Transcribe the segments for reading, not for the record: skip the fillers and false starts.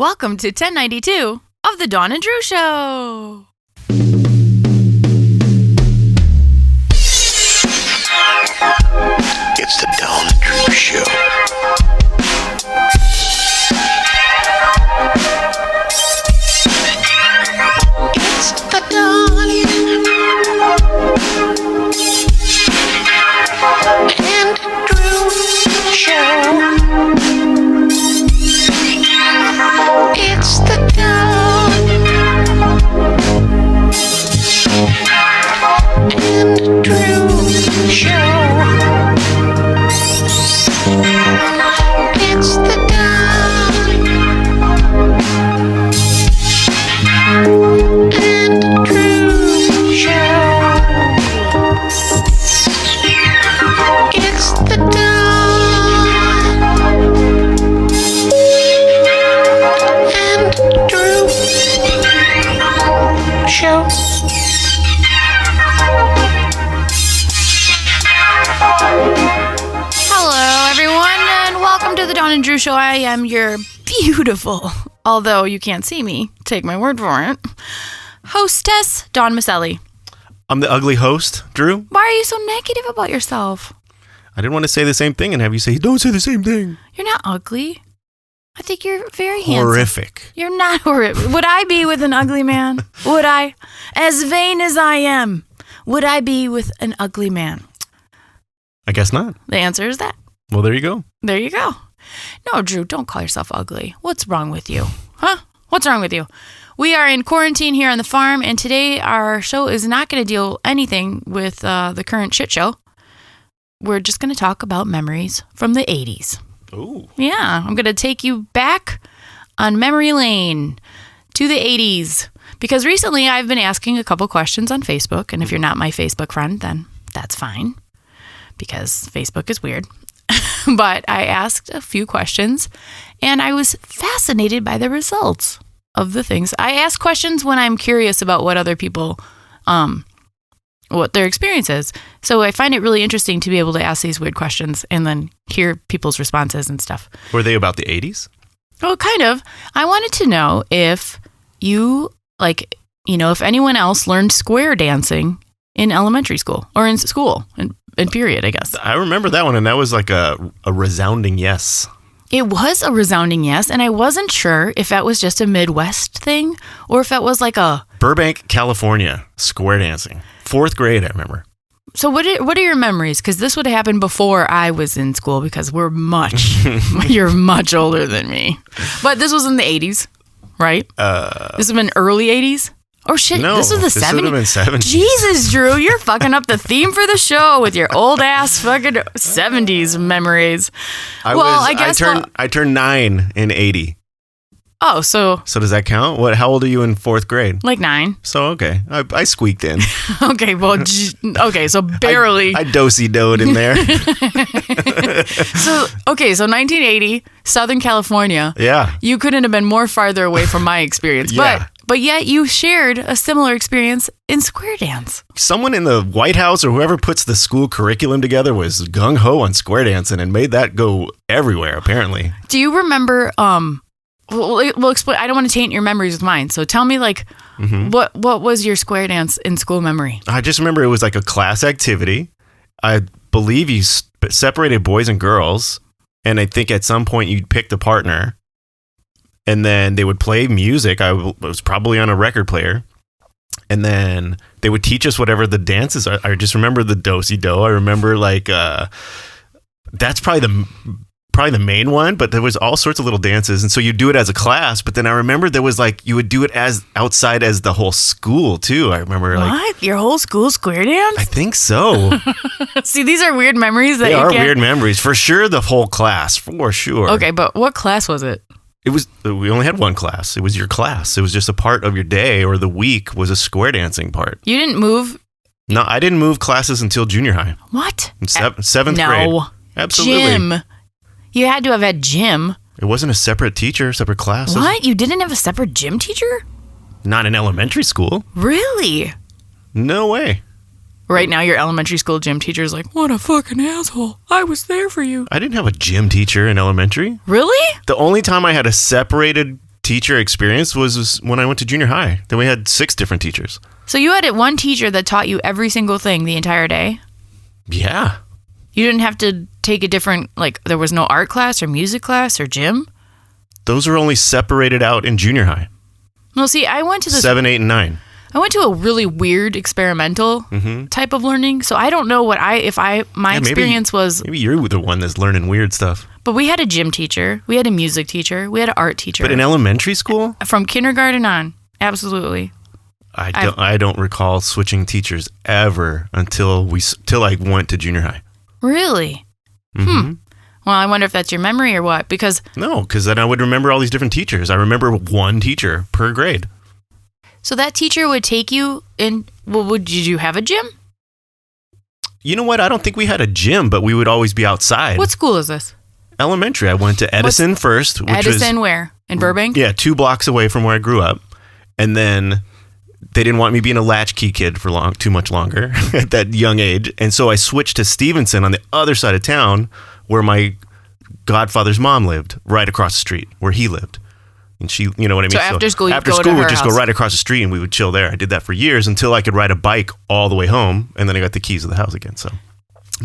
Welcome to 1092 of the Dawn and Drew Show. It's the Dawn and Drew Show. It's the Dawn and Drew Show. It's the Dawn and Drew Show. It's the Dawn and Drew Show. It's the Dawn and Drew Show. Hello, everyone, and welcome to the Dawn and Drew Show. I am your beautiful, although you can't see me, take my word for it, hostess, Dawn Maselli. I'm the ugly host, Drew. Why are you so negative about yourself? I didn't want to say the same thing and have you say, don't say the same thing. You're not ugly. I think you're very handsome. Horrific. You're not horrific. Would I be with an ugly man? Would I? As vain as I am, would I be with an ugly man? I guess not. The answer is that. Well, there you go. There you go. No, Drew, don't call yourself ugly. What's wrong with you? Huh? What's wrong with you? We are in quarantine here on the farm, and today our show is not going to deal anything with the current shit show. We're just going to talk about memories from the 80s. Ooh. Yeah, I'm going to take you back on memory lane to the 80s. Because recently I've been asking a couple questions on Facebook, and if you're not my Facebook friend, then that's fine. Because Facebook is weird. But I asked a few questions, and I was fascinated by the results of the things. I ask questions when I'm curious about what other people, what their experience is. So I find it really interesting to be able to ask these weird questions and then hear people's responses and stuff. Were they about the 80s? Oh, kind of. I wanted to know if you, if anyone else learned square dancing in elementary school or in school, in period, I guess. I remember that one, and that was like a resounding yes. It was a resounding yes, and I wasn't sure if that was just a Midwest thing or if that was like a... Burbank, California, square dancing. 4th grade, I remember. So what are your memories? Because this would have happened before I was in school because you're much older than me. But this was in the 80s, right? This would have been early 80s? Oh shit, no, this was the 70s? This would have been 70s. Jesus, Drew, you're fucking up the theme for the show with your old ass fucking 70s memories. I turned 9 in 80. Oh, so does that count? How old are you in 4th grade? Like 9. So, okay. I squeaked in. Okay, well, so barely. I do-si-doed in there. So 1980, Southern California. Yeah. You couldn't have been more farther away from my experience. Yeah. But yet you shared a similar experience in square dance. Someone in the White House or whoever puts the school curriculum together was gung-ho on square dancing and made that go everywhere, apparently. Do you remember... We'll explain. I don't want to taint your memories with mine. So tell me, what was your square dance in school memory? I just remember it was like a class activity. I believe you separated boys and girls, and I think at some point you picked a partner, and then they would play music. I was probably on a record player, and then they would teach us whatever the dances are. I just remember the do-si-do. I remember that's probably the main one, but there was all sorts of little dances, and so you do it as a class. But then I remember there was you would do it as outside as the whole school too. I remember your whole school square dance. I think so. See, these are weird memories that they are weird memories for sure. The whole class for sure. Okay, but what class was it? We only had one class. It was your class. It was just a part of your day or the week was a square dancing part. You didn't move. No, I didn't move classes until junior high. What? In 7th grade. No. Absolutely. Gym. You had to have had gym. It wasn't a separate teacher, separate class. What? You didn't have a separate gym teacher? Not in elementary school. Really? No way. Right now, your elementary school gym teacher is like, what a fucking asshole. I was there for you. I didn't have a gym teacher in elementary. Really? The only time I had a separated teacher experience was when I went to junior high. Then we had 6 different teachers. So you had one teacher that taught you every single thing the entire day? Yeah. You didn't have to take a different, like, there was no art class or music class or gym? Those are only separated out in junior high. Well, see, I went to this... 7, 8, and 9. I went to a really weird experimental type of learning, so I don't know what my experience was. Maybe you're the one that's learning weird stuff. But we had a gym teacher, we had a music teacher, we had an art teacher. But in elementary school? From kindergarten on, absolutely. I don't recall switching teachers ever until I went to junior high. Really? Mm-hmm. Well, I wonder if that's your memory or what, because then I would remember all these different teachers. I remember one teacher per grade. So that teacher would take you in. Well, did you have a gym? You know what? I don't think we had a gym, but we would always be outside. What school is this? Elementary. I went to Edison first. Edison where? In Burbank? Yeah, 2 blocks away from where I grew up. And then they didn't want me being a latchkey kid for too much longer at that young age. And so I switched to Stevenson on the other side of town where my godfather's mom lived, right across the street where he lived. And she, you know what I mean? So after school, we'd just go right across the street and we would chill there. I did that for years until I could ride a bike all the way home. And then I got the keys of the house again. So,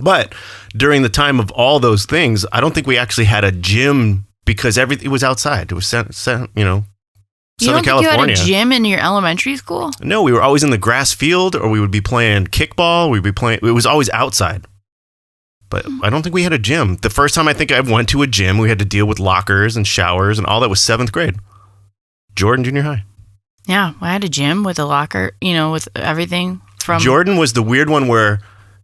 but during the time of all those things, I don't think we actually had a gym because it was outside. It was, Southern California. You had a gym in your elementary school? No, we were always in the grass field or we would be playing kickball. It was always outside. But I don't think we had a gym. The first time I think I went to a gym, we had to deal with lockers and showers and all that was 7th grade. Jordan Junior High. Yeah, I had a gym with a locker, with everything from... Jordan was the weird one where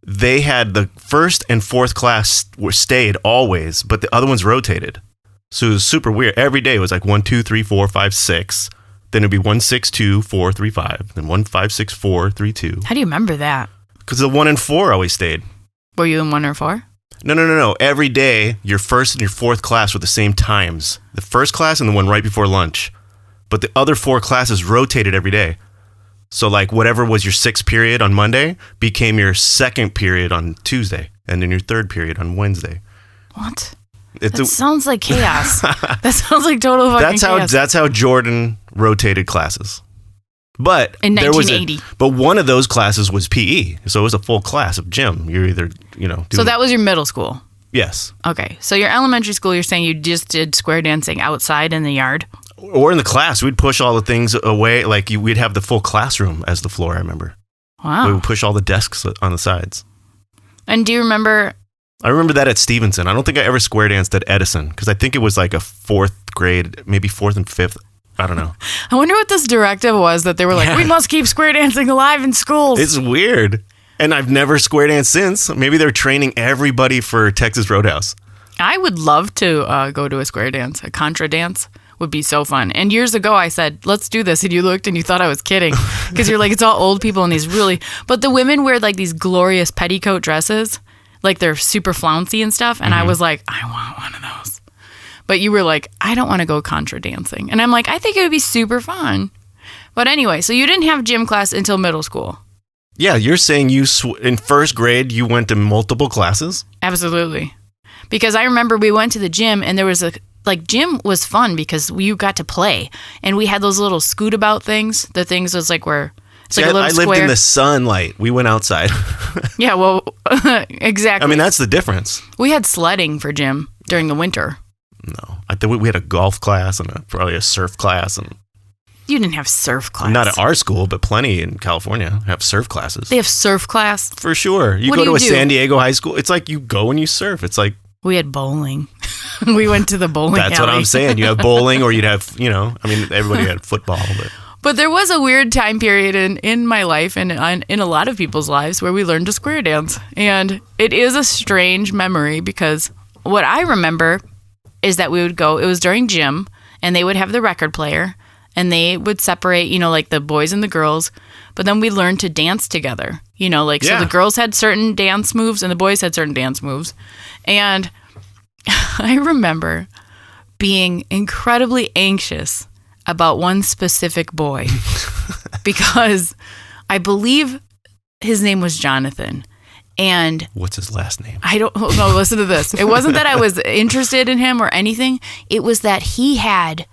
they had the 1st and 4th class stayed always, but the other ones rotated. So it was super weird. Every day it was like 1, 2, 3, 4, 5, 6. Then it'd be 1, 6, 2, 4, 3, 5. Then 1, 5, 6, 4, 3, 2. How do you remember that? Because the 1 and 4 always stayed. Were you in 1 or 4? No. Every day, your 1st and your 4th class were the same times. The 1st class and the one right before lunch. But the other 4 classes rotated every day. So like whatever was your 6th period on Monday became your 2nd period on Tuesday. And then your 3rd period on Wednesday. What? That sounds like chaos. That sounds like total fucking chaos. That's how Jordan rotated classes. But in 1980. But one of those classes was PE, so it was a full class of gym. You're either, So that was your middle school? Yes. Okay, so your elementary school, you're saying you just did square dancing outside in the yard? Or in the class, we'd push all the things away. Like we'd have the full classroom as the floor, I remember. Wow. We would push all the desks on the sides. And do you remember... I remember that at Stevenson. I don't think I ever square danced at Edison because I think it was like a 4th grade, maybe 4th and 5th. I don't know. I wonder what this directive was that they were like, we must keep square dancing alive in schools. It's weird. And I've never square danced since. Maybe they're training everybody for Texas Roadhouse. I would love to go to a square dance. A contra dance would be so fun. And years ago, I said, let's do this. And you looked and you thought I was kidding because you're like, it's all old people and these really... But the women wear like these glorious petticoat dresses. Like they're super flouncy and stuff. And I was like, I want one of those. But you were like, I don't want to go contra dancing. And I'm like, I think it would be super fun. But anyway, so you didn't have gym class until middle school. Yeah, you're saying in 1st grade, you went to multiple classes? Absolutely. Because I remember we went to the gym and there was gym was fun because you got to play. And we had those little scoot about things. The things was like where... See, I lived in the sunlight. We went outside. Yeah, well, exactly. I mean, that's the difference. We had sledding for gym during the winter. No, I think we had a golf class and probably a surf class. And you didn't have surf class. Not at our school, but plenty in California have surf classes. They have surf class? For sure. You go to a San Diego high school, it's like you go and you surf. It's like... We had bowling. We went to the bowling That's alley. what I'm saying. You have bowling or you'd have, everybody had football. But there was a weird time period in my life and in a lot of people's lives where we learned to square dance. And it is a strange memory because what I remember is that we would go, it was during gym, and they would have the record player, and they would separate, like the boys and the girls, but then we learned to dance together, So the girls had certain dance moves and the boys had certain dance moves. And I remember being incredibly anxious about one specific boy because I believe his name was Jonathan. And what's his last name? I don't know. Listen to this. It wasn't that I was interested in him or anything. It was that he had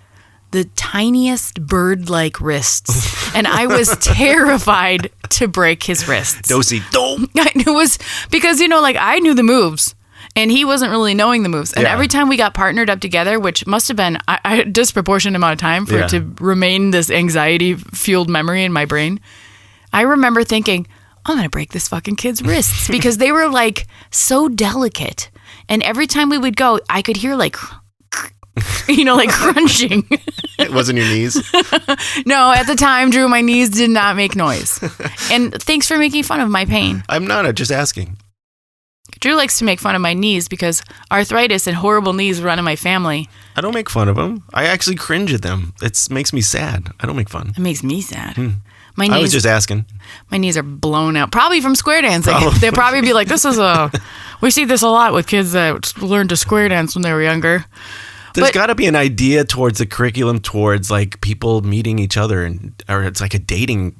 the tiniest bird-like wrists, and I was terrified to break his wrists. Do-si-do. It was because, like, I knew the moves. And he wasn't really knowing the moves. And every time we got partnered up together, which must have been a disproportionate amount of time for it to remain this anxiety-fueled memory in my brain, I remember thinking, I'm going to break this fucking kid's wrists because they were, like, so delicate. And every time we would go, I could hear, like, like crunching. It wasn't your knees? No, at the time, Drew, my knees did not make noise. And thanks for making fun of my pain. I'm not. Just asking. Drew likes to make fun of my knees because arthritis and horrible knees run in my family. I don't make fun of them. I actually cringe at them. It makes me sad. I don't make fun. It makes me sad. My knees, I was just asking. My knees are blown out. Probably from square dancing. They'll probably be like, we see this a lot with kids that learned to square dance when they were younger. There's got to be an idea towards the curriculum towards like people meeting each other or it's like a dating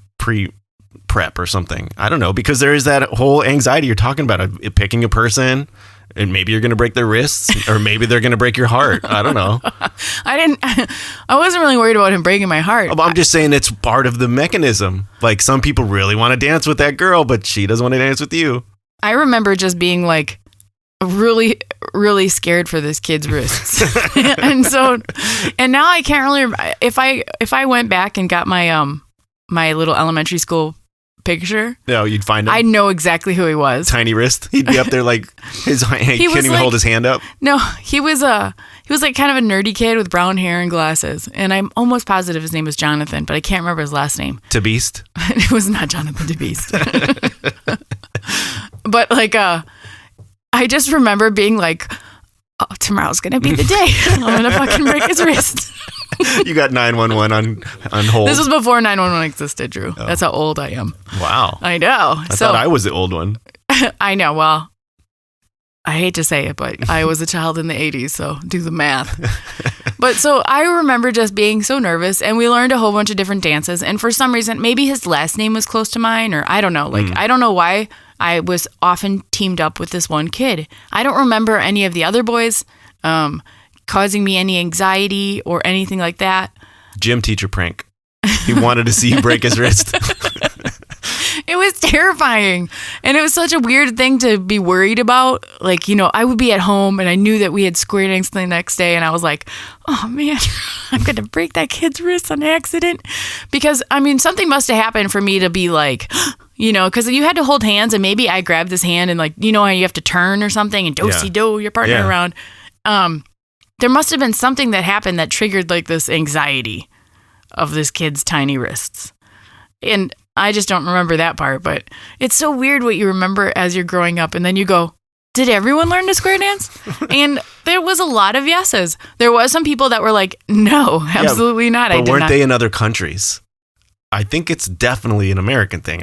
prep or something. I don't know, because there is that whole anxiety you're talking about of picking a person and maybe you're going to break their wrists or maybe they're going to break your heart. I don't know. I wasn't really worried about him breaking my heart. I'm just saying it's part of the mechanism. Like some people really want to dance with that girl, but she doesn't want to dance with you. I remember just being like really, really scared for this kid's wrists. and now I can't really, if I went back and got my, my little elementary school picture. No, you'd find him. I know exactly who he was. Tiny wrist. He'd be up there like his hand. He couldn't even hold his hand up. No, he was like kind of a nerdy kid with brown hair and glasses. And I'm almost positive his name was Jonathan, but I can't remember his last name. DeBeast? It was not Jonathan DeBeast. But like, I just remember being like, oh, tomorrow's going to be the day. I'm going to fucking break his wrist. You got 911 on hold. This was before 911 existed, Drew. Oh. That's how old I am. Wow. I know. I thought I was the old one. I know. Well, I hate to say it, but I was a child in the 80s, so do the math. But so I remember just being so nervous, and we learned a whole bunch of different dances. And for some reason, maybe his last name was close to mine, or I don't know. Like, I don't know why I was often teamed up with this one kid. I don't remember any of the other boys causing me any anxiety or anything like that. Gym teacher prank. He wanted to see you break his wrist. It was terrifying. And it was such a weird thing to be worried about. Like, I would be at home and I knew that we had square dance the next day. And I was like, oh man, I'm going to break that kid's wrist on accident. Because, something must have happened for me to be like, because you had to hold hands and maybe I grabbed his hand and like, how you have to turn or something and do-si-do your partner around. There must have been something that happened that triggered like this anxiety of this kid's tiny wrists. And I just don't remember that part, but it's so weird what you remember as you're growing up. And then you go, did everyone learn to square dance? And there was a lot of yeses. There was some people that were like, no, absolutely not. But weren't they in other countries? I think it's definitely an American thing.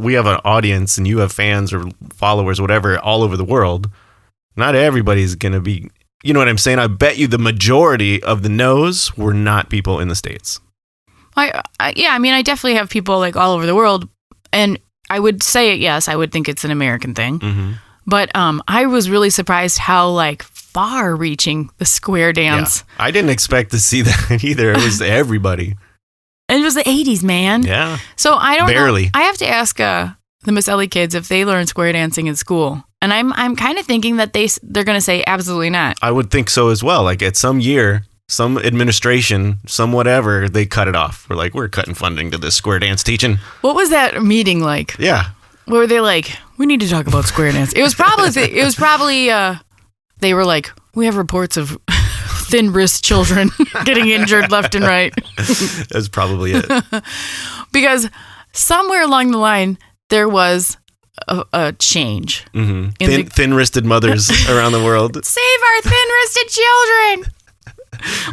We have an audience and you have fans or followers, whatever, all over the world. Not everybody's going to be... You know what I'm saying? I bet you the majority of the no's were not people in the States. I definitely have people like all over the world. And I would say, yes, I would think it's an American thing. Mm-hmm. But I was really surprised how like far reaching the square dance. Yeah. I didn't expect to see that either. It was everybody. And it was the 80s, man. Yeah. So I don't Barely. know. I have to ask the Miss Ellie kids if they learn square dancing in school. And I'm kind of thinking that they're going to say absolutely not. I would think so as well. Like at some year, some administration, some whatever, they cut it off. We're like, we're cutting funding to this square dance teaching. What was that meeting like? Yeah. Where were they like, we need to talk about square dance? It was probably they were like, we have reports of thin wrist children getting injured left and right. That's probably it. Because somewhere along the line, there was a change. Mm-hmm. Thin-wristed mothers around the world. Save our thin-wristed children!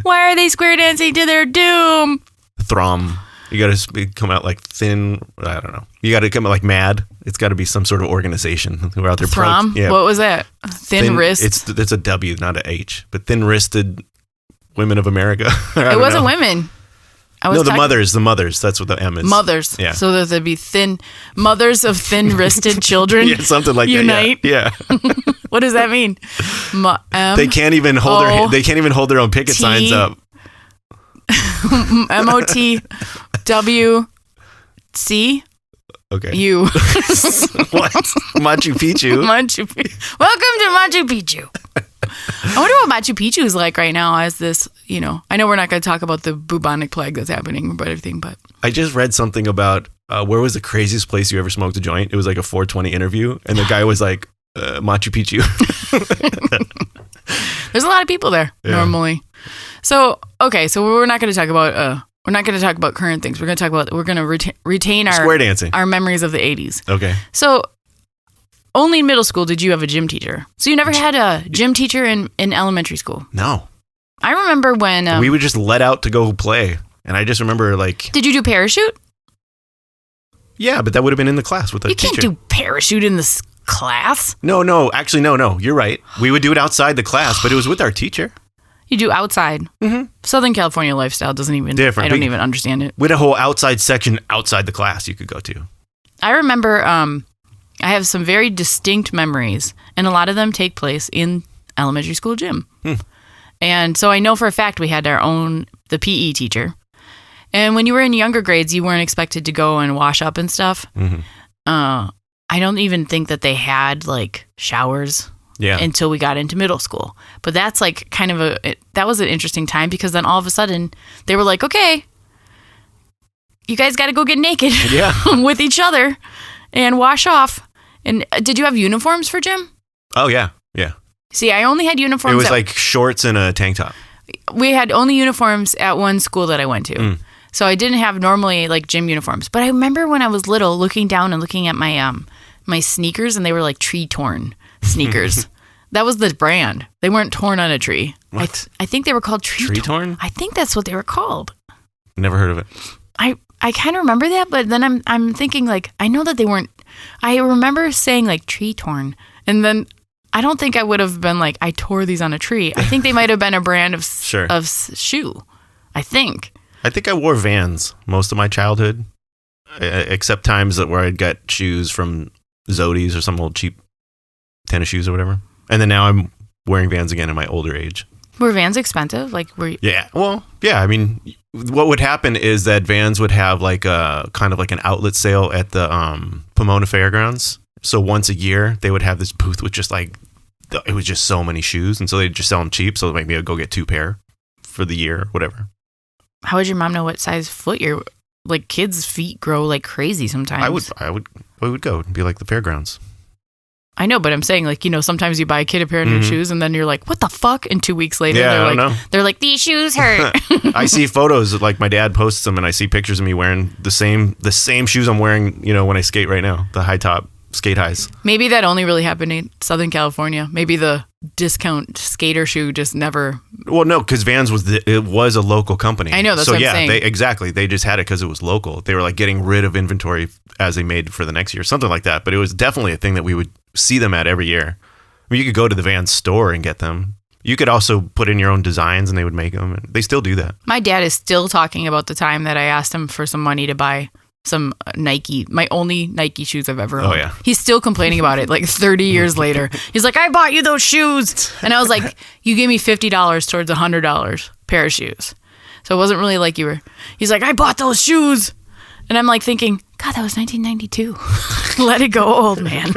Why are they square dancing to their doom? Throm. You got to come out like thin. I don't know. You got to come out like mad. It's got to be some sort of organization who are out there. Throm? Yeah. What was that? Thin wrist? It's a W, not an H. But thin-wristed women of America. It wasn't women. The mothers. That's what the M is. Mothers. Yeah. So that there'd be mothers of thin-wristed children. Yeah, something like unite. that. Yeah. What does that mean? They can't even hold their own picket signs up. MOTWC. Okay. You. What? Machu Picchu. Machu Picchu. Welcome to Machu Picchu. I wonder what Machu Picchu is like right now as this, I know we're not going to talk about the bubonic plague that's happening but everything, but I just read something about where was the craziest place you ever smoked a joint? It was like a 420 interview, and the guy was like, Machu Picchu. There's a lot of people there normally. So, okay, so we're not going to talk about current things. We're going to retain our square dancing, our memories of the 80s. Okay. So, only in middle school did you have a gym teacher. So you never had a gym teacher in elementary school? No. I remember when we would just let out to go play, and I just remember like. Did you do parachute? Yeah, but that would have been in the class with the teacher. You can't do parachute in the class. No. Actually, no. You're right. We would do it outside the class, but it was with our teacher. You do outside. Mm-hmm. Southern California lifestyle doesn't even. Different. I don't even understand it. With a whole outside section outside the class you could go to. I remember. I have some very distinct memories, and a lot of them take place in elementary school gym. And so I know for a fact we had the PE teacher. And when you were in younger grades, you weren't expected to go and wash up and stuff. Mm-hmm. I don't even think that they had like showers until we got into middle school. But that's like kind of that was an interesting time, because then all of a sudden they were like, okay, you guys got to go get naked with each other and wash off. And did you have uniforms for gym? Oh, yeah. Yeah. See, I only had uniforms. It was like shorts and a tank top. We had only uniforms at one school that I went to. So I didn't have normally like gym uniforms. But I remember when I was little looking down and looking at my my sneakers, and they were like tree torn sneakers. That was the brand. They weren't torn on a tree. What? I think they were called tree torn. I think that's what they were called. Never heard of it. I kind of remember that, but then I'm thinking like, I know that they weren't. I remember saying like tree torn, and then I don't think I would have been like, I tore these on a tree. I think they might have been a brand of shoe. I think I wore Vans most of my childhood, except times where I'd get shoes from Zodi's or some old cheap tennis shoes or whatever. And then now I'm wearing Vans again in my older age. Were Vans expensive? Like, were you? Yeah. Well, yeah. I mean, what would happen is that Vans would have like a kind of like an outlet sale at the Pomona Fairgrounds. So once a year, they would have this booth with just like, it was just so many shoes. And so they'd just sell them cheap. So maybe I'd go get 2 pair for the year, whatever. How would your mom know what size foot you're, like kids' feet grow like crazy sometimes. I would go and be like the fairgrounds. I know, but I'm saying like, sometimes you buy a kid a pair of new shoes and then you're like, what the fuck? And 2 weeks later, they're like, these shoes hurt. I see photos, like my dad posts them, and I see pictures of me wearing the same shoes I'm wearing, when I skate right now, the high top skate highs. Maybe that only really happened in Southern California. Maybe the discount skater shoe just never. Well, no, because Vans was a local company. I know, that's what I'm saying. They just had it because it was local. They were like getting rid of inventory as they made for the next year, something like that. But it was definitely a thing that we would see them at every year. I mean, you could go to the Vans store and get them. You could also put in your own designs and they would make them. And they still do that. My dad is still talking about the time that I asked him for some money to buy some Nike, my only Nike shoes I've ever owned. Oh, yeah. He's still complaining about it like 30 years later. He's like, I bought you those shoes. And I was like, you gave me $50 towards $100 pair of shoes. So it wasn't really like you were. He's like, I bought those shoes. And I'm like thinking, God, that was 1992. Let it go, old man.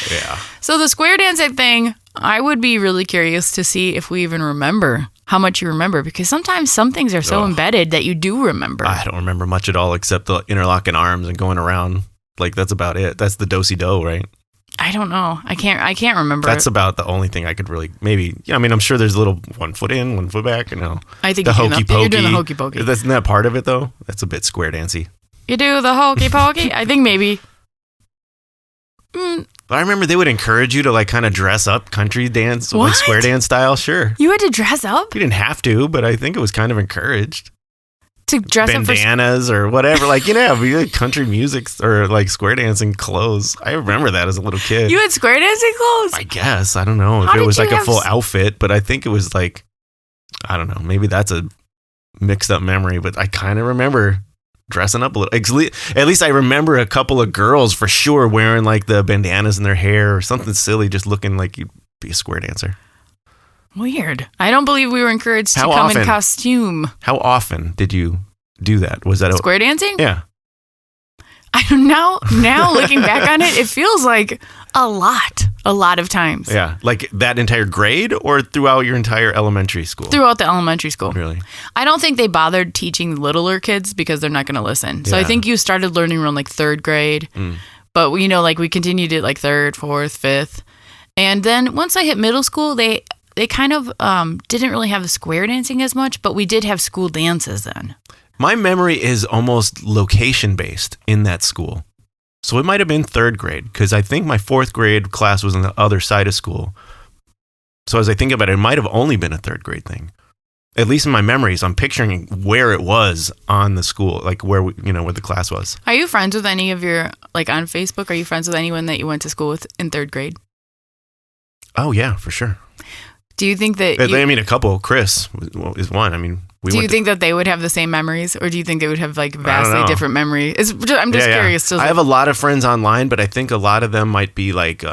Yeah. So the square dancing thing, I would be really curious to see if we even remember how much you remember, because sometimes some things are so embedded that you do remember. I don't remember much at all except the interlocking arms and going around. Like, that's about it. That's the do-si-do, right? I don't know. I can't remember. That's about the only thing I could really maybe. I mean, I'm sure there's a little 1 foot in, 1 foot back. I think the hokey pokey. You're doing the hokey pokey. Isn't that part of it though? That's a bit square dancey. You do the hokey pokey. I think maybe. But I remember they would encourage you to like kind of dress up country dance, like square dance style. Sure. You had to dress up? You didn't have to, but I think it was kind of encouraged. To dress bandanas or whatever, like country music or like square dancing clothes. I remember that as a little kid. You had square dancing clothes? I guess. I don't know if it was like a full outfit, but I think it was like, I don't know. Maybe that's a mixed up memory, but I kind of remember dressing up a little. At least I remember a couple of girls for sure wearing like the bandanas in their hair or something silly, just looking like you'd be a square dancer. Weird. I don't believe we were encouraged to How come in often? costume. How often did you do that? Was that Square dancing? Yeah. I don't know. Now looking back on it, it feels like a lot of times Yeah. Like that entire grade or throughout your entire elementary school? throughout the elementary school. Really? I don't think they bothered teaching littler kids because they're not going to listen. So I Yeah. think you started learning around like third grade, but like we continued it like third, fourth, fifth. And then once I hit middle school, they kind of didn't really have square dancing as much, but we did have school dances then. My memory is almost location based in that school. So it might have been third grade because I think my fourth grade class was on the other side of school. So as I think about it, it might have only been a third grade thing. At least in my memories, I'm picturing where it was on the school, like where where the class was. Are you friends with any of your, like on Facebook, are you friends with anyone that you went to school with in third grade? Oh yeah, for sure. Do you think that I mean, a couple. Chris is one. I mean, do you think that they would have the same memories, or do you think they would have like vastly know. different memories? I'm just curious. I have a lot of friends online, but I think a lot of them might be like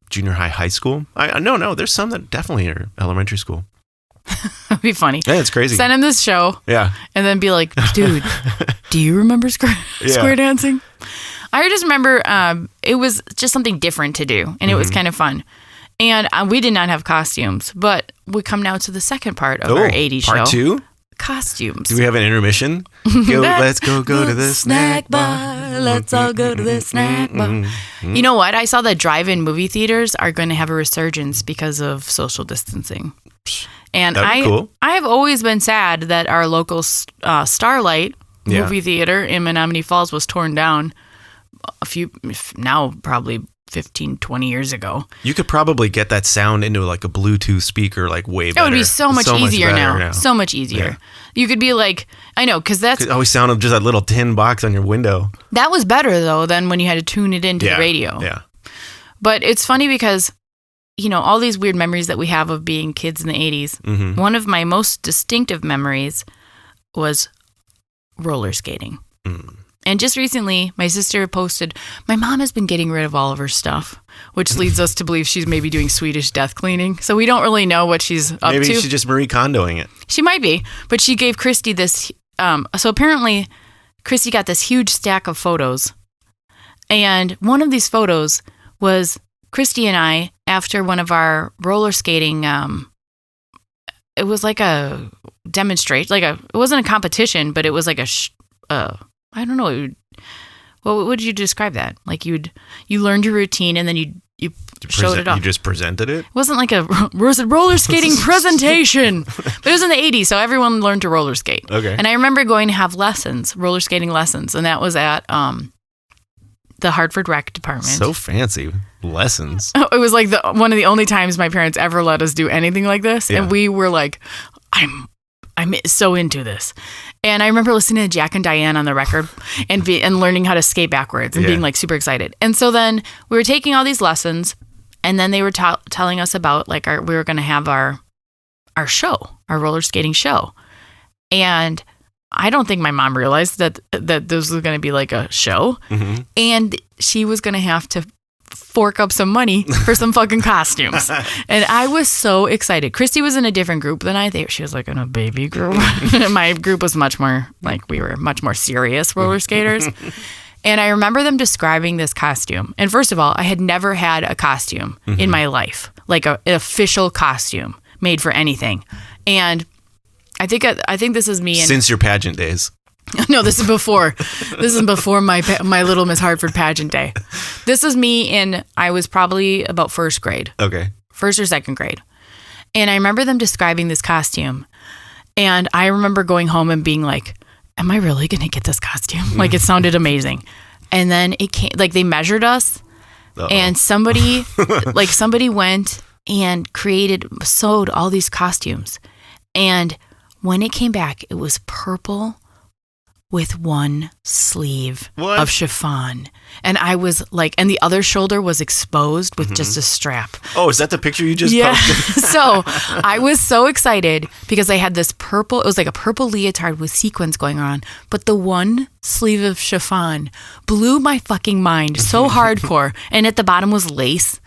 junior high school. No, there's some that definitely are elementary school. It'd be funny. Yeah, it's crazy. Send him this show, Yeah. and then be like, dude, do you remember square dancing? I just remember it was just something different to do, and it was kind of fun. And we did not have costumes, but we come now to the second part of our 80s show. Part 2? Costumes. Do we have an intermission? Let's go to the snack bar. Let's all go to the snack bar. You know what? I saw that drive-in movie theaters are going to have a resurgence because of social distancing. And That'd be cool. I have always been sad that our local Starlight movie theater in Menominee Falls was torn down probably 15, 20 years ago. You could probably get that sound into like a Bluetooth speaker like way better. It would be so much easier better now. So much easier. Yeah. You could be like, I know, because It always sounded just that little tin box on your window. that was better though than when you had to tune it into the radio. Yeah. But it's funny because, all these weird memories that we have of being kids in the 80s. One of my most distinctive memories was roller skating. And just recently, my sister posted, my mom has been getting rid of all of her stuff, which leads us to believe she's maybe doing Swedish death cleaning. So we don't really know what she's up Maybe to. she's just Marie Kondoing it. She might be, but she gave Christy this. So apparently, Christy got this huge stack of photos. And one of these photos was Christy and I after one of our roller skating. It was like a demonstration, it wasn't a competition, but it was like I don't know. What would you describe that? Like you learned your routine and then you showed it off. You just presented it? It wasn't like a roller skating presentation, but it was in the 80s, so everyone learned to roller skate. Okay. And I remember going to have lessons, roller skating lessons, and that was at the Hartford Rec Department. So fancy. Lessons. It was like one of the only times my parents ever let us do anything like this, and we were like, I'm so into this. And I remember listening to Jack and Diane on the record and learning how to skate backwards and being like super excited. And so then we were taking all these lessons, and then they were telling us about like we were going to have our show, our roller skating show. And I don't think my mom realized that this was going to be like a show. And she was going to have to fork up some money for some fucking costumes. And I was so excited. Christy was in a different group than I think. She was like in a baby group. My group was much more like, we were much more serious roller skaters. And I remember them describing this costume. And first of all, I had never had a costume in my life, like an official costume made for anything. And I think this is me. Since your pageant days. No, this is before. This is before my Little Miss Hartford pageant day. This is me I was probably about first grade. Okay. First or second grade. And I remember them describing this costume. And I remember going home and being like, am I really going to get this costume? Like, it sounded amazing. And then it came, like, they measured us. And somebody went and sewed all these costumes. And when it came back, it was purple with one sleeve of chiffon. And I was like, and the other shoulder was exposed with just a strap. Oh, is that the picture you just posted? So I was so excited because I had this purple, it was like a purple leotard with sequins going on, but the one sleeve of chiffon blew my fucking mind so hardcore. And at the bottom was lace.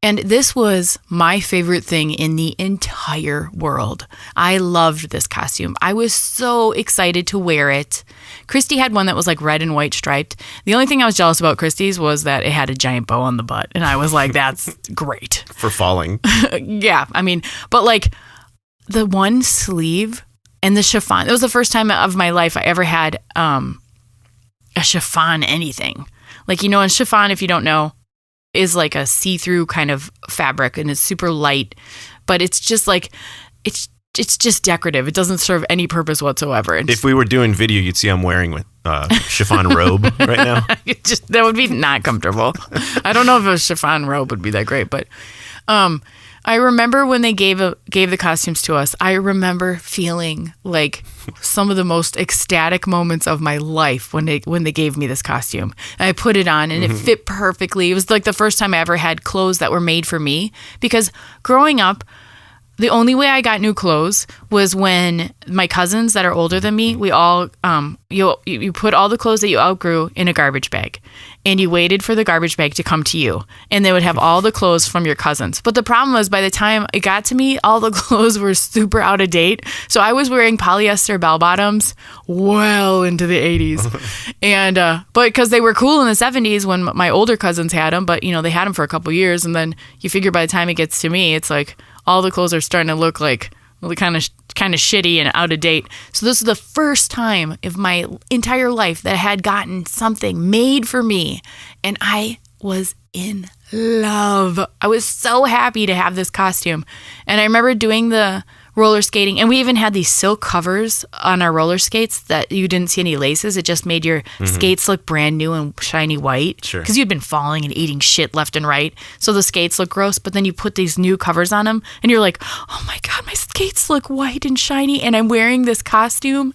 And this was my favorite thing in the entire world. I loved this costume. I was so excited to wear it. Christy had one that was like red and white striped. The only thing I was jealous about Christy's was that it had a giant bow on the butt. And I was like, that's great. For falling. Yeah. I mean, but like the one sleeve and the chiffon, it was the first time of my life I ever had a chiffon anything. Like, you know, in chiffon, if you don't know, is like a see-through kind of fabric and it's super light, but it's just like it's just decorative. It doesn't serve any purpose whatsoever. If we were doing video, you'd see I'm wearing a chiffon robe right now. That would be not comfortable. I don't know if a chiffon robe would be that great, but I remember when they gave the costumes to us, I remember feeling like some of the most ecstatic moments of my life when they gave me this costume. And I put it on and it fit perfectly. It was like the first time I ever had clothes that were made for me, because growing up, the only way I got new clothes was when my cousins that are older than me, we all, you put all the clothes that you outgrew in a garbage bag and you waited for the garbage bag to come to you, and they would have all the clothes from your cousins. But the problem was, by the time it got to me, all the clothes were super out of date. So I was wearing polyester bell bottoms well into the 80s. And, but because they were cool in the 70s when my older cousins had them, but you know, they had them for a couple years. And then you figure by the time it gets to me, it's like, all the clothes are starting to look like kind of shitty and out of date. So this is the first time of my entire life that I had gotten something made for me, and I was in love. I was so happy to have this costume. And I remember doing the roller skating, and we even had these silk covers on our roller skates that you didn't see any laces. It just made your skates look brand new and shiny white. Sure. Because you'd been falling and eating shit left and right. So the skates look gross, but then you put these new covers on them and you're like, oh my God, my skates look white and shiny and I'm wearing this costume.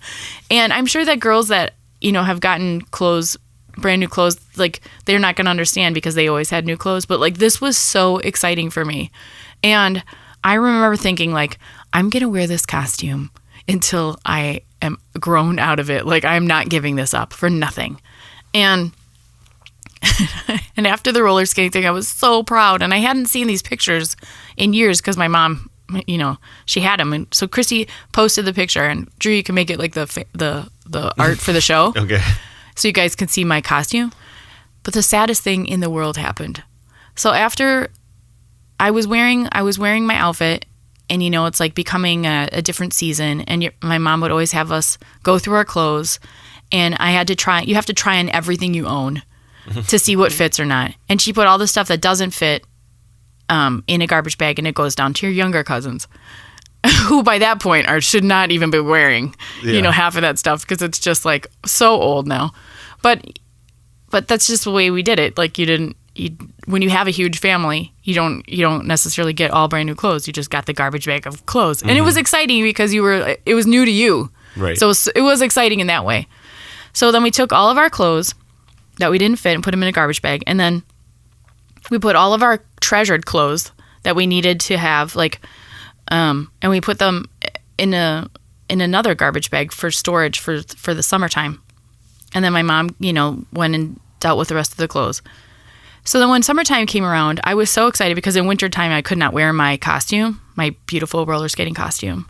And I'm sure that girls that, you know, have gotten clothes, brand new clothes, like they're not going to understand because they always had new clothes. But like this was so exciting for me. And I remember thinking like, I'm going to wear this costume until I am grown out of it. Like, I'm not giving this up for nothing. And and after the roller skating thing, I was so proud. And I hadn't seen these pictures in years because my mom, you know, she had them. And so Chrissy posted the picture. And Drew, you can make it like the art for the show. Okay. So you guys can see my costume. But the saddest thing in the world happened. So after I was wearing my outfit, and, you know, it's like becoming a different season. And my mom would always have us go through our clothes. And you have to try on everything you own to see what fits or not. And she put all the stuff that doesn't fit in a garbage bag, and it goes down to your younger cousins, who by that point should not even be wearing, you know, half of that stuff, because it's just like so old now. But that's just the way we did it. Like when you have a huge family, you don't necessarily get all brand new clothes. You just got the garbage bag of clothes. And it was exciting because it was new to you. Right. So it was exciting in that way. So then we took all of our clothes that we didn't fit and put them in a garbage bag. And then we put all of our treasured clothes that we needed to have, like, and we put them in another garbage bag for storage for the summertime. And then my mom, you know, went and dealt with the rest of the clothes. So then when summertime came around, I was so excited because in wintertime I could not wear my costume, my beautiful roller skating costume,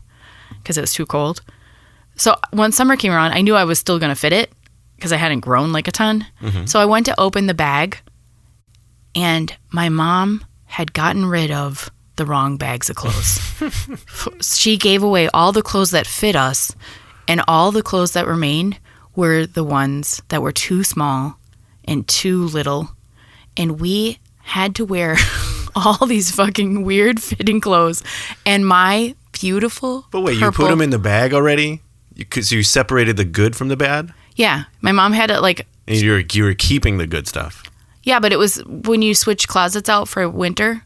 because it was too cold. So when summer came around, I knew I was still going to fit it because I hadn't grown like a ton. So I went to open the bag, and my mom had gotten rid of the wrong bags of clothes. She gave away all the clothes that fit us, and all the clothes that remained were the ones that were too small and too little. And we had to wear all these fucking weird fitting clothes. And my beautiful But wait, you put them in the bag already? Because you separated the good from the bad? Yeah. My mom had it like... And you were keeping the good stuff? Yeah, but it was when you switch closets out for winter.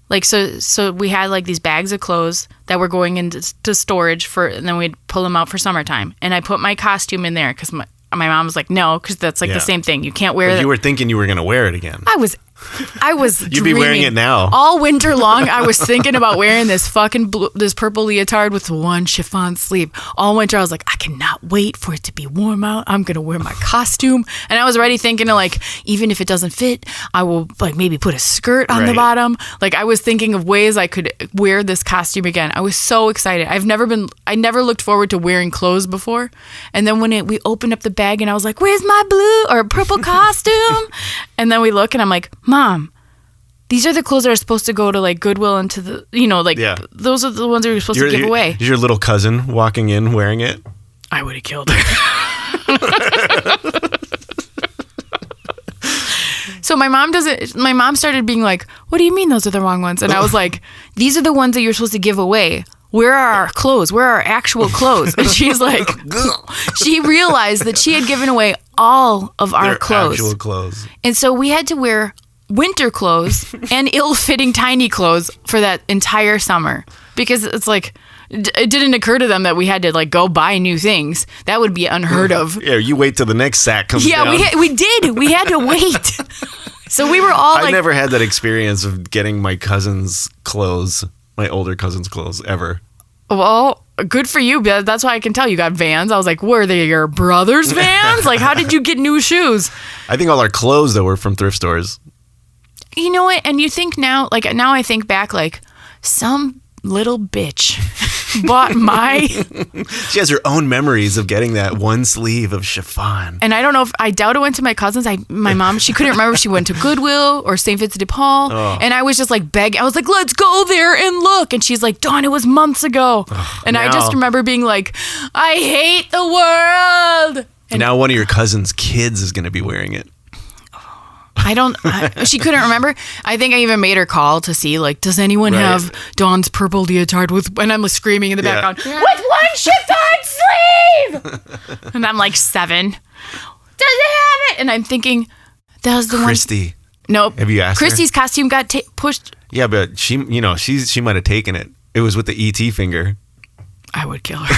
Like, so we had like these bags of clothes that were going into storage and then we'd pull them out for summertime. And I put my costume in there because my mom was like, no, because that's like the same thing. You can't wear it. You were thinking you were going to wear it again. I was I was You'd be wearing it now. all winter long. I was thinking about wearing this fucking this purple leotard with one chiffon sleeve all winter. I was like, I cannot wait for it to be warm out. I'm gonna wear my costume, and I was already thinking of like, even if it doesn't fit, I will like maybe put a skirt on the bottom. Like I was thinking of ways I could wear this costume again. I was so excited. I never looked forward to wearing clothes before, and then when we opened up the bag and I was like, where's my blue or purple costume? And then we look and I'm like, Mom, these are the clothes that are supposed to go to like Goodwill and to the, those are the ones that we were supposed to give away. Is your little cousin walking in wearing it? I would have killed her. So my mom started being like, what do you mean those are the wrong ones? And I was like, these are the ones that you're supposed to give away. Where are our clothes? Where are our actual clothes? And she's like, she realized that she had given away all of our clothes. Actual clothes. And so we had to wear winter clothes and ill-fitting tiny clothes for that entire summer, because it's like, it didn't occur to them that we had to like go buy new things. That would be unheard of. Yeah, you wait till the next sack comes down. Yeah, we did. We had to wait. So we were all I never had that experience of getting my cousin's clothes, my older cousin's clothes, ever. Well, good for you. That's why I can tell you got Vans. I was like, were they your brother's Vans? Like, how did you get new shoes? I think all our clothes, though, were from thrift stores. You know what? And you think now, like, now I think back, like, some little bitch bought my... She has her own memories of getting that one sleeve of chiffon. And I doubt it went to my cousins. My mom, she couldn't remember if she went to Goodwill or St. Vincent de Paul. Oh. And I was just like begging. I was like, let's go there and look. And she's like, Dawn, it was months ago. And I just remember being like, I hate the world. And now one of your cousin's kids is going to be wearing it. She couldn't remember. I think I even made her call to see, like, does anyone have Dawn's purple leotard with, and I'm like screaming in the background, with one chiffon sleeve! And I'm like 7. Does it have it? And I'm thinking, that was the Christy. one. Nope. Have you asked Christy's her? Costume got pushed. Yeah, but she might have taken it. It was with the ET finger. I would kill her.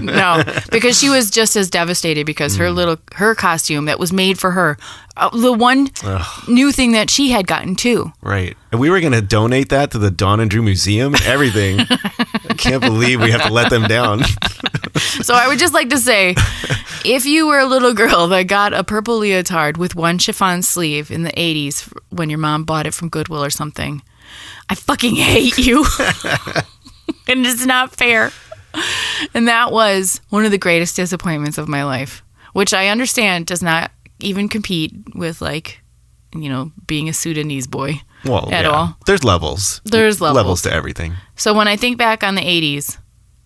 No, because she was just as devastated because her costume that was made for her, the one new thing that she had gotten too. Right. And we were going to donate that to the Dawn and Drew Museum and everything. I can't believe we have to let them down. So I would just like to say, if you were a little girl that got a purple leotard with one chiffon sleeve in the 80s when your mom bought it from Goodwill or something, I fucking hate you. And it's not fair. And that was one of the greatest disappointments of my life, which I understand does not even compete with, like, you know, being a Sudanese boy at all. There's levels. There's levels to everything. So when I think back on the 80s,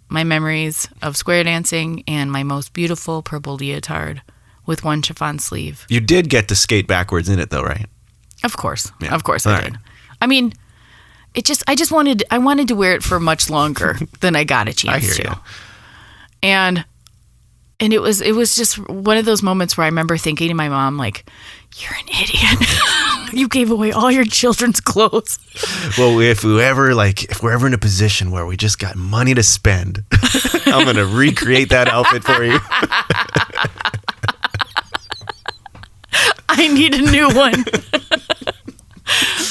my memories of square dancing and my most beautiful purple leotard with one chiffon sleeve. You did get to skate backwards in it, though, right? Of course. Yeah. Of course I did. I mean... I wanted to wear it for much longer than I got a chance to. And it was just one of those moments where I remember thinking to my mom, like, you're an idiot. You gave away all your children's clothes. Well, if we're ever in a position where we just got money to spend, I'm going to recreate that outfit for you. I need a new one.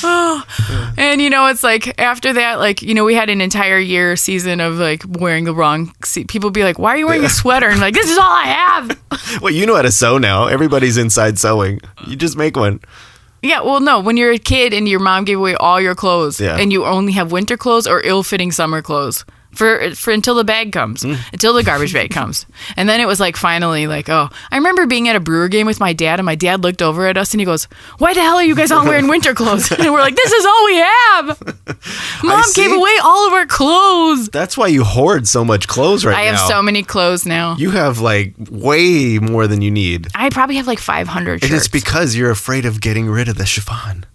Oh, and you know, it's like after that, like, you know, we had an entire season of like wearing the wrong. People be like, "Why are you wearing a sweater?" And I'm like, this is all I have. Well, you know how to sew now. Everybody's inside sewing. You just make one. Yeah. Well, no. When you're a kid and your mom gave away all your clothes, and you only have winter clothes or ill-fitting summer clothes for until the bag comes, until the garbage bag comes, and then it was like finally like, oh, I remember being at a Brewer game with my dad, and my dad looked over at us and he goes, "Why the hell are you guys all wearing winter clothes?" And we're like, "This is all we have. Mom gave away all of our clothes." That's why you hoard so much clothes right now. I have so many clothes now. You have like way more than you need. I probably have like 500 shirts. And it's because you're afraid of getting rid of the chiffon.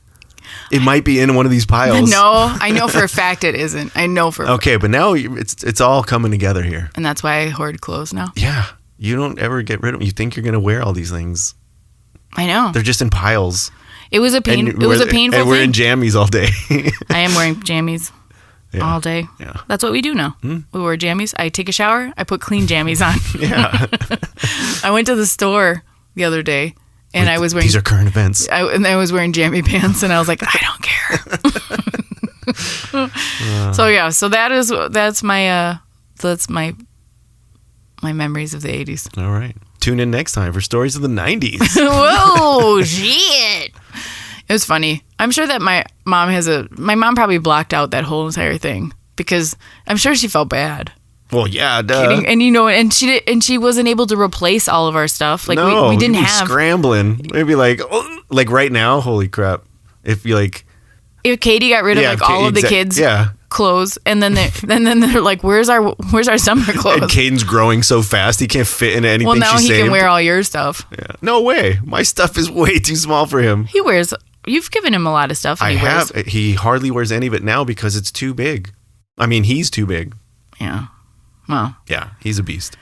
It might be in one of these piles. No, I know for a fact it isn't. I know for a fact. Okay, but now it's all coming together here. And that's why I hoard clothes now. Yeah. You don't ever get rid of them. You think you're going to wear all these things. I know. They're just in piles. It was a painful thing. And we're in jammies all day. I am wearing jammies all day. Yeah. That's what we do now. We wear jammies. I take a shower. I put clean jammies on. Yeah. I went to the store the other day And I was wearing These are current events. I was wearing jammy pants, and I was like, I don't care. So yeah, so that's my memories of the 80s. All right. Tune in next time for stories of the 90s. Whoa, shit. It was funny. I'm sure that my mom probably blocked out that whole entire thing because I'm sure she felt bad. Well, yeah, duh. And she wasn't able to replace all of our stuff. Like no, we didn't you'd be have scrambling. Maybe like right now, holy crap. If Katie got rid of all of the kids' clothes, and then they're like, "Where's our summer clothes?" And Caden's growing so fast he can't fit into anything. Well, now she he saved. can wear all your stuff. Yeah. No way. My stuff is way too small for him. He wears. You've given him a lot of stuff. And wears. He hardly wears any of it now because it's too big. I mean, he's too big. Yeah. Well. Yeah, he's a beast.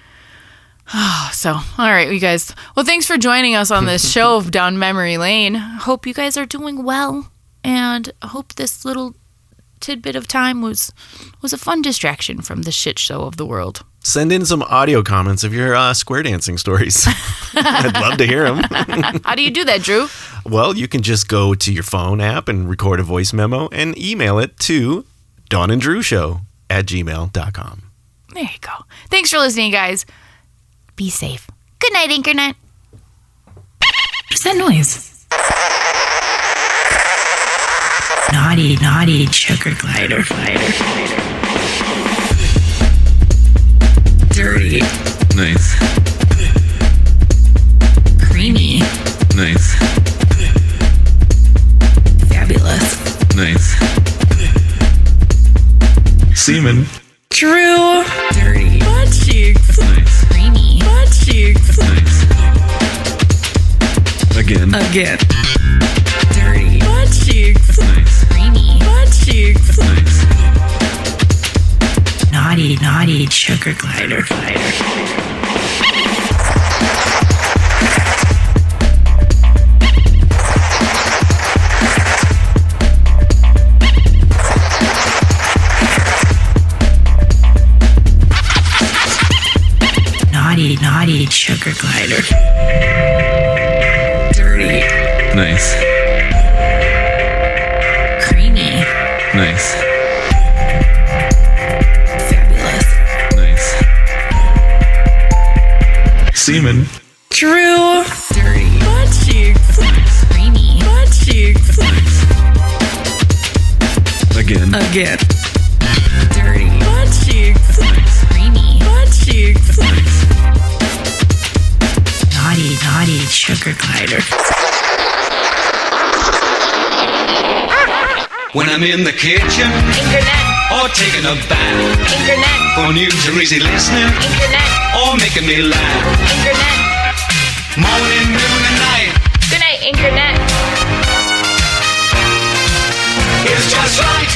So, all right, you guys. Well, thanks for joining us on this show of Down Memory Lane. Hope you guys are doing well, and I hope this little tidbit of time was a fun distraction from the shit show of the world. Send in some audio comments of your square dancing stories. I'd love to hear them. How do you do that, Drew? Well, you can just go to your phone app and record a voice memo and email it to dawnandrewshow@gmail.com. There you go. Thanks for listening, guys. Be safe. Good night, Internet. What's that noise? Naughty sugar glider. Dirty. Nice. Creamy. Nice. Fabulous. Nice. Semen. True. Dirty. Butt cheeks. Nice. Creamy. Butt cheeks. Nice. Again. Dirty. Butt cheeks. Nice. Creamy. Butt cheeks. Nice. Naughty sugar glider. Naughty sugar glider. Dirty. Nice. Creamy. Nice. Fabulous. Nice. Semen. True. Dirty. Butt cheeks. Nice. Creamy. Butt cheeks. Nice. Again. Dirty. Butt cheeks. Nice. Creamy. Butt cheeks. Nice. Naughty sugar glider. When I'm in the kitchen Internet, or taking a bath, internet, or news or easy listening internet, or making me laugh. internet. Morning, noon, and night Good night, internet. is just right.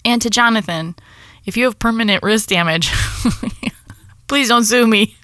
And to Jonathan, if you have permanent wrist damage, please don't sue me.